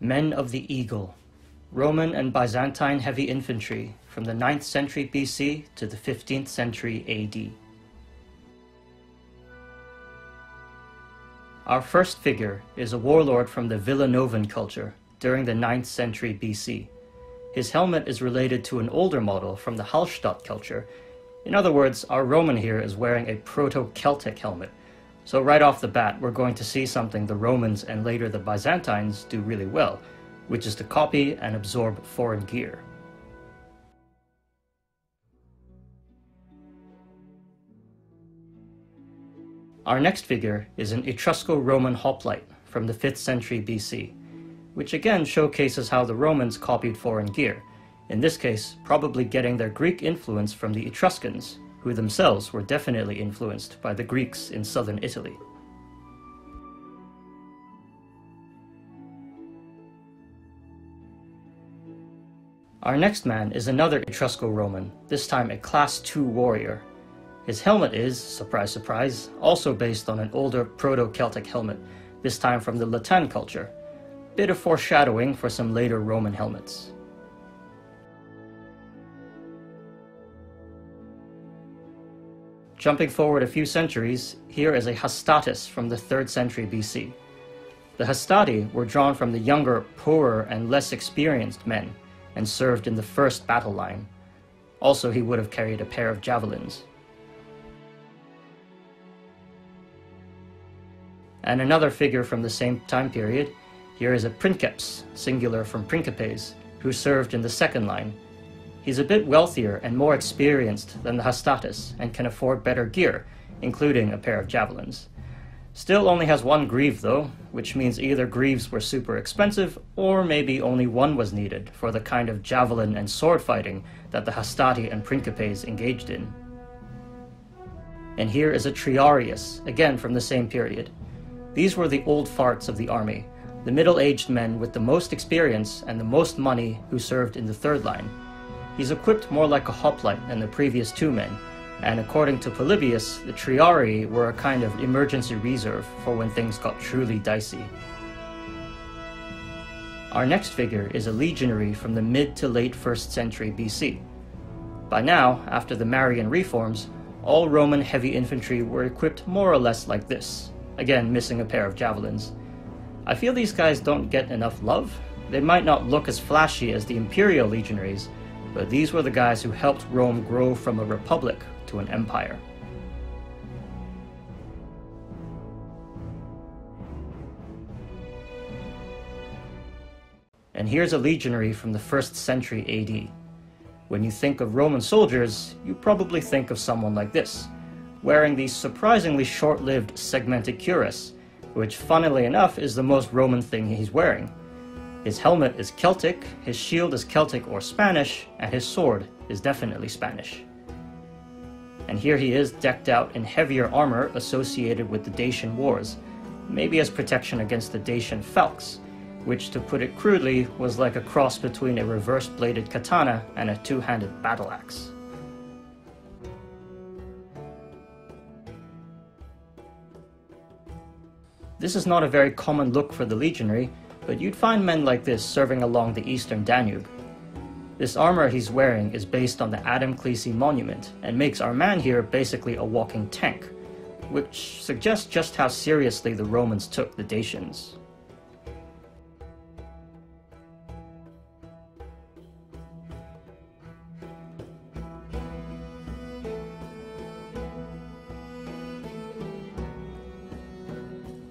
Men of the Eagle, Roman and Byzantine heavy infantry from the 9th century BC to the 15th century AD. Our first figure is a warlord from the Villanovan culture during the 9th century BC. His helmet is related to an older model from the Hallstatt culture. In other words, our Roman here is wearing a proto-Celtic helmet. So right off the bat, we're going to see something the Romans and later the Byzantines do really well, which is to copy and absorb foreign gear. Our next figure is an Etrusco-Roman hoplite from the 5th century BC, which again showcases how the Romans copied foreign gear, in this case probably getting their Greek influence from the Etruscans, who themselves were definitely influenced by the Greeks in southern Italy. Our next man is another Etrusco-Roman, this time a Class II warrior. His helmet is, surprise surprise, also based on an older Proto-Celtic helmet, this time from the Latin culture. Bit of foreshadowing for some later Roman helmets. Jumping forward a few centuries, here is a Hastatus from the 3rd century BC. The Hastati were drawn from the younger, poorer, and less experienced men, and served in the first battle line. Also, he would have carried a pair of javelins. And another figure from the same time period, here is a princeps, singular from principes, who served in the second line. He's a bit wealthier and more experienced than the Hastatus, and can afford better gear, including a pair of javelins. Still only has one greave though, which means either greaves were super expensive, or maybe only one was needed for the kind of javelin and sword fighting that the Hastati and principes engaged in. And here is a Triarius, again from the same period. These were the old farts of the army, the middle-aged men with the most experience and the most money who served in the third line. He's equipped more like a hoplite than the previous two men, and according to Polybius, the Triarii were a kind of emergency reserve for when things got truly dicey. Our next figure is a legionary from the mid to late 1st century BC. By now, after the Marian reforms, all Roman heavy infantry were equipped more or less like this, again missing a pair of javelins. I feel these guys don't get enough love. They might not look as flashy as the Imperial legionaries, but these were the guys who helped Rome grow from a republic to an empire. And here's a legionary from the 1st century AD. When you think of Roman soldiers, you probably think of someone like this, wearing the surprisingly short-lived segmented cuirass, which funnily enough is the most Roman thing he's wearing. His helmet is Celtic, his shield is Celtic or Spanish, and his sword is definitely Spanish. And here he is decked out in heavier armor associated with the Dacian Wars, maybe as protection against the Dacian falx, which, to put it crudely, was like a cross between a reverse-bladed katana and a two-handed battle axe. This is not a very common look for the legionary, but you'd find men like this serving along the eastern Danube. This armor he's wearing is based on the Adam Clesi monument, and makes our man here basically a walking tank, which suggests just how seriously the Romans took the Dacians.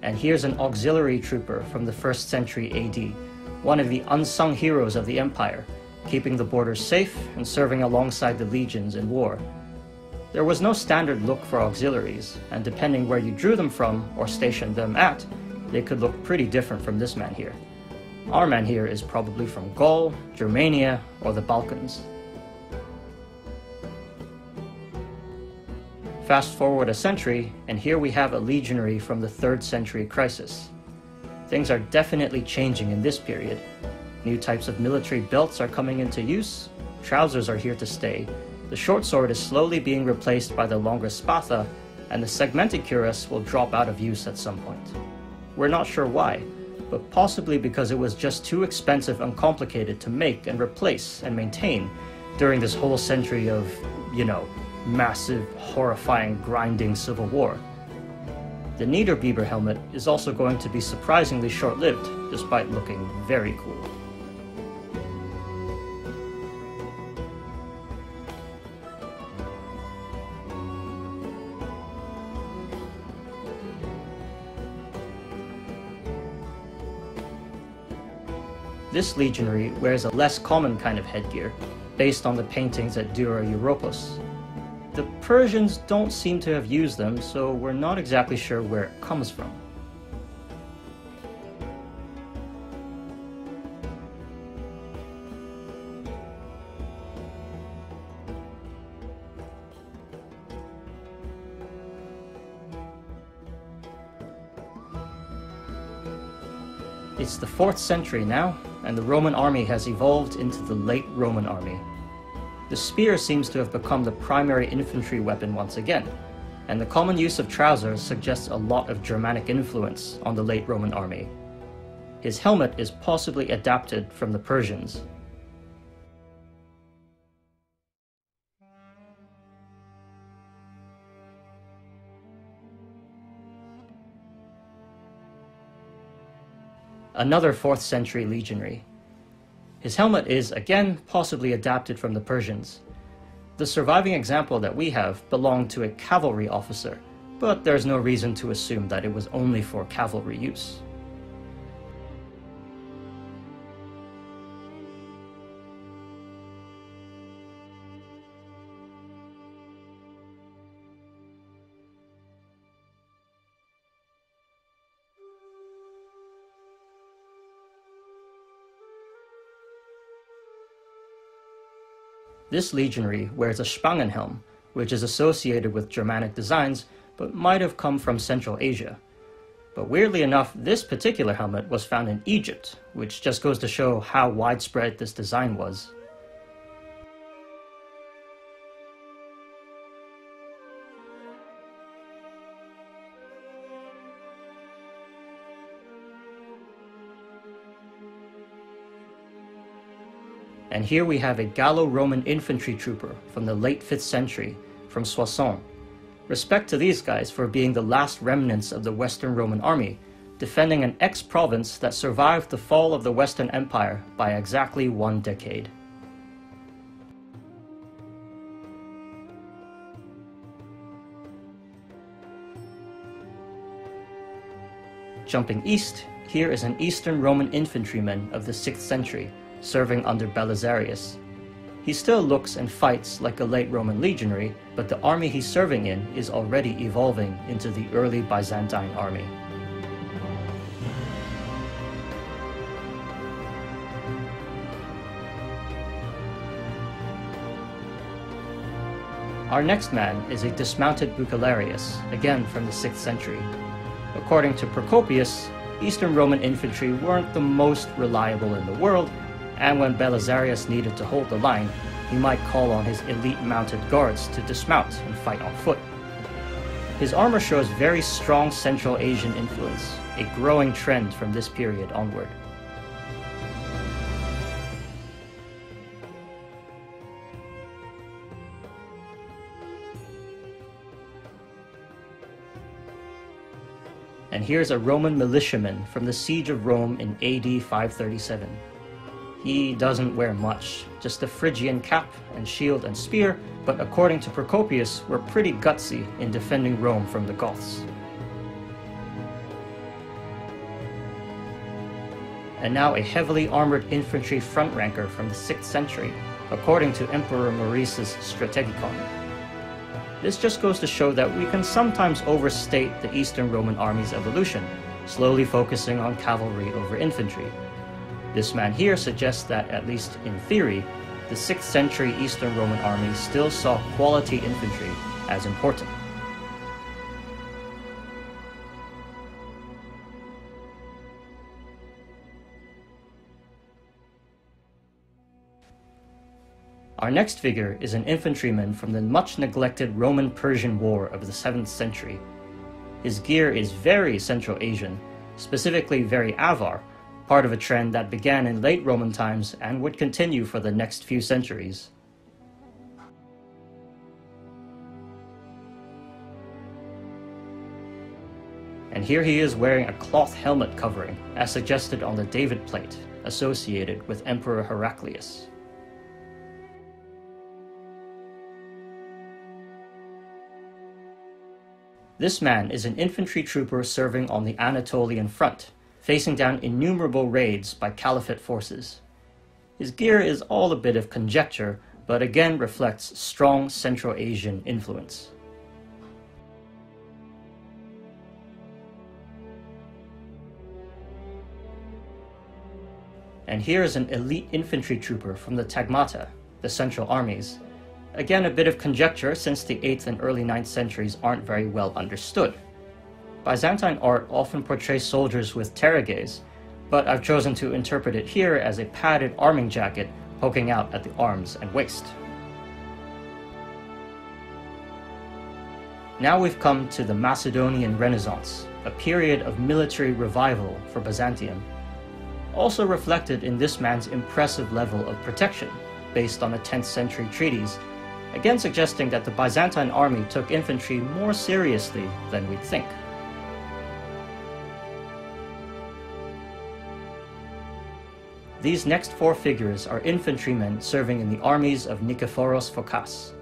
And here's an auxiliary trooper from the 1st century AD, one of the unsung heroes of the empire, keeping the borders safe and serving alongside the legions in war. There was no standard look for auxiliaries, and depending where you drew them from or stationed them at, they could look pretty different from this man here. Our man here is probably from Gaul, Germania, or the Balkans. Fast forward a century, and here we have a legionary from the 3rd century crisis. Things are definitely changing in this period. New types of military belts are coming into use, trousers are here to stay, the short sword is slowly being replaced by the longer spatha, and the segmented cuirass will drop out of use at some point. We're not sure why, but possibly because it was just too expensive and complicated to make and replace and maintain during this whole century of, massive, horrifying, grinding civil war. The Niederbiber helmet is also going to be surprisingly short-lived, despite looking very cool. This legionary wears a less common kind of headgear, based on the paintings at Dura Europos. The Persians don't seem to have used them, so we're not exactly sure where it comes from. It's the 4th century now, and the Roman army has evolved into the late Roman army. The spear seems to have become the primary infantry weapon once again, and the common use of trousers suggests a lot of Germanic influence on the late Roman army. His helmet is possibly adapted from the Persians. Another 4th century legionary. His helmet is, again, possibly adapted from the Persians. The surviving example that we have belonged to a cavalry officer, but there's no reason to assume that it was only for cavalry use. This legionary wears a Spangenhelm, which is associated with Germanic designs, but might have come from Central Asia. But weirdly enough, this particular helmet was found in Egypt, which just goes to show how widespread this design was. And here we have a Gallo-Roman infantry trooper from the late 5th century, from Soissons. Respect to these guys for being the last remnants of the Western Roman army, defending an ex-province that survived the fall of the Western Empire by exactly 1 decade. Jumping east, here is an Eastern Roman infantryman of the 6th century, serving under Bucellarius. He still looks and fights like a late Roman legionary, but the army he's serving in is already evolving into the early Byzantine army. Our next man is a dismounted Bucellarius, again from the 6th century. According to Procopius, Eastern Roman infantry weren't the most reliable in the world, and when Belisarius needed to hold the line, he might call on his elite mounted guards to dismount and fight on foot. His armor shows very strong Central Asian influence, a growing trend from this period onward. And here's a Roman militiaman from the Siege of Rome in AD 537. He doesn't wear much, just a Phrygian cap and shield and spear, but according to Procopius, were pretty gutsy in defending Rome from the Goths. And now a heavily armored infantry front ranker from the 6th century, according to Emperor Maurice's Strategicon. This just goes to show that we can sometimes overstate the Eastern Roman army's evolution, slowly focusing on cavalry over infantry. This man here suggests that, at least in theory, the 6th century Eastern Roman army still saw quality infantry as important. Our next figure is an infantryman from the much-neglected Roman-Persian War of the 7th century. His gear is very Central Asian, specifically very Avar, part of a trend that began in late Roman times and would continue for the next few centuries. And here he is wearing a cloth helmet covering, as suggested on the David plate, associated with Emperor Heraclius. This man is an infantry trooper serving on the Anatolian front, facing down innumerable raids by Caliphate forces. His gear is all a bit of conjecture, but again reflects strong Central Asian influence. And here is an elite infantry trooper from the Tagmata, the Central Armies. Again, a bit of conjecture since the 8th and early 9th centuries aren't very well understood. Byzantine art often portrays soldiers with teragaes, but I've chosen to interpret it here as a padded arming jacket poking out at the arms and waist. Now we've come to the Macedonian Renaissance, a period of military revival for Byzantium, also reflected in this man's impressive level of protection, based on the 10th century treaties, again suggesting that the Byzantine army took infantry more seriously than we'd think. These next four figures are infantrymen serving in the armies of Nikephoros Phokas.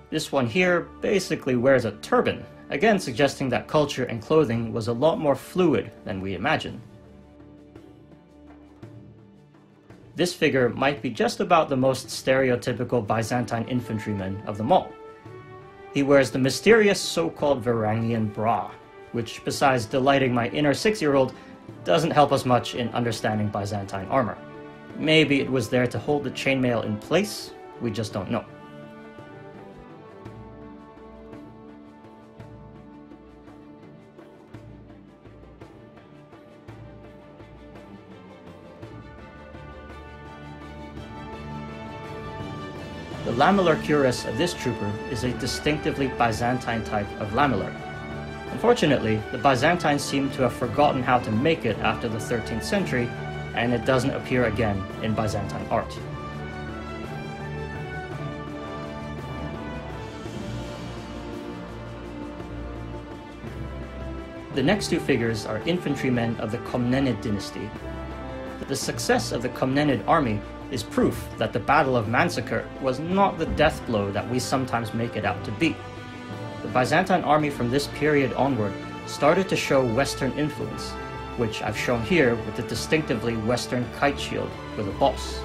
This one here basically wears a turban, again suggesting that culture and clothing was a lot more fluid than we imagine. This figure might be just about the most stereotypical Byzantine infantryman of them all. He wears the mysterious so-called Varangian bra, which besides delighting my inner 6-year-old, doesn't help us much in understanding Byzantine armor. Maybe it was there to hold the chainmail in place, we just don't know. The lamellar cuirass of this trooper is a distinctively Byzantine type of lamellar. Unfortunately, the Byzantines seem to have forgotten how to make it after the 13th century, and it doesn't appear again in Byzantine art. The next two figures are infantrymen of the Comnenid dynasty. The success of the Comnenid army is proof that the Battle of Manzikert was not the death blow that we sometimes make it out to be. The Byzantine army from this period onward started to show Western influence, which I've shown here with the distinctively Western kite shield with a boss.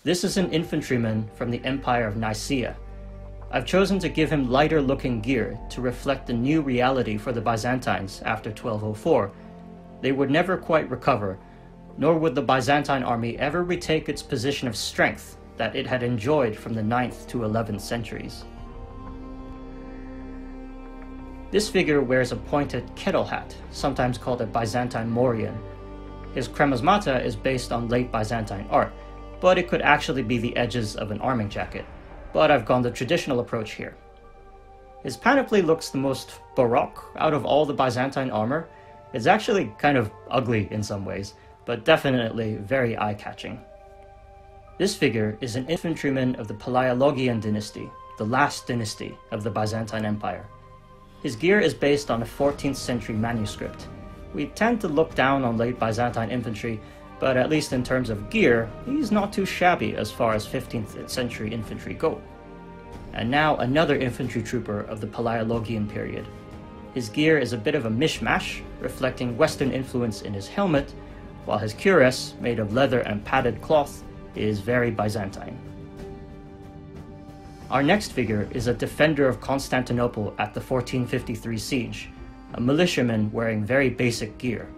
This is an infantryman from the Empire of Nicaea. I've chosen to give him lighter looking gear to reflect the new reality for the Byzantines after 1204. They would never quite recover, nor would the Byzantine army ever retake its position of strength that it had enjoyed from the 9th to 11th centuries. This figure wears a pointed kettle hat, sometimes called a Byzantine morion. His kremasmata is based on late Byzantine art, but it could actually be the edges of an arming jacket. But I've gone the traditional approach here. His panoply looks the most baroque out of all the Byzantine armor. It's actually kind of ugly in some ways, but definitely very eye-catching. This figure is an infantryman of the Palaiologian dynasty, the last dynasty of the Byzantine Empire. His gear is based on a 14th century manuscript. We tend to look down on late Byzantine infantry, but at least in terms of gear, he's not too shabby as far as 15th century infantry go. And now another infantry trooper of the Palaiologian period. His gear is a bit of a mishmash, reflecting Western influence in his helmet, while his cuirass, made of leather and padded cloth, is very Byzantine. Our next figure is a defender of Constantinople at the 1453 siege, a militiaman wearing very basic gear.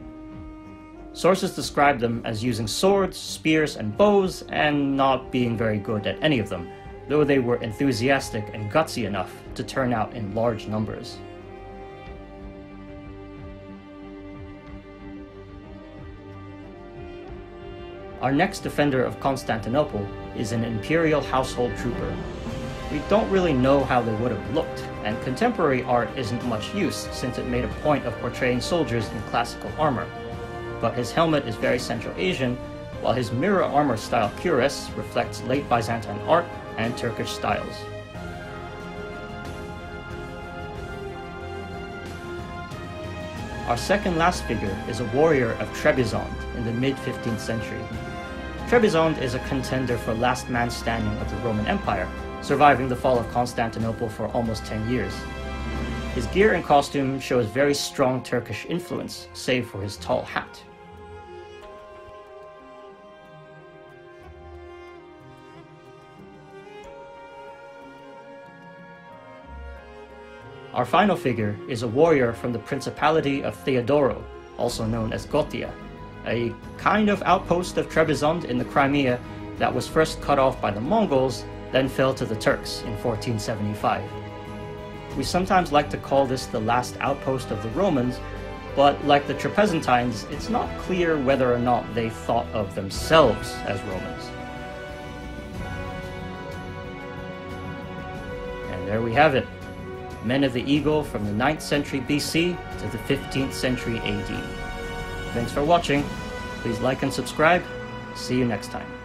Sources describe them as using swords, spears, and bows, and not being very good at any of them, though they were enthusiastic and gutsy enough to turn out in large numbers. Our next defender of Constantinople is an Imperial household trooper. We don't really know how they would have looked, and contemporary art isn't much use since it made a point of portraying soldiers in classical armor. But his helmet is very Central Asian, while his mirror armor style cuirass reflects late Byzantine art and Turkish styles. Our second last figure is a warrior of Trebizond in the mid-15th century. Trebizond is a contender for last man standing of the Roman Empire, surviving the fall of Constantinople for almost 10 years. His gear and costume shows very strong Turkish influence, save for his tall hat. Our final figure is a warrior from the Principality of Theodoro, also known as Gothia, a kind of outpost of Trebizond in the Crimea that was first cut off by the Mongols, then fell to the Turks in 1475. We sometimes like to call this the last outpost of the Romans, but like the Trapezentines, it's not clear whether or not they thought of themselves as Romans. And there we have it. Men of the Eagle from the 9th century BC to the 15th century AD. Thanks for watching. Please like and subscribe. See you next time.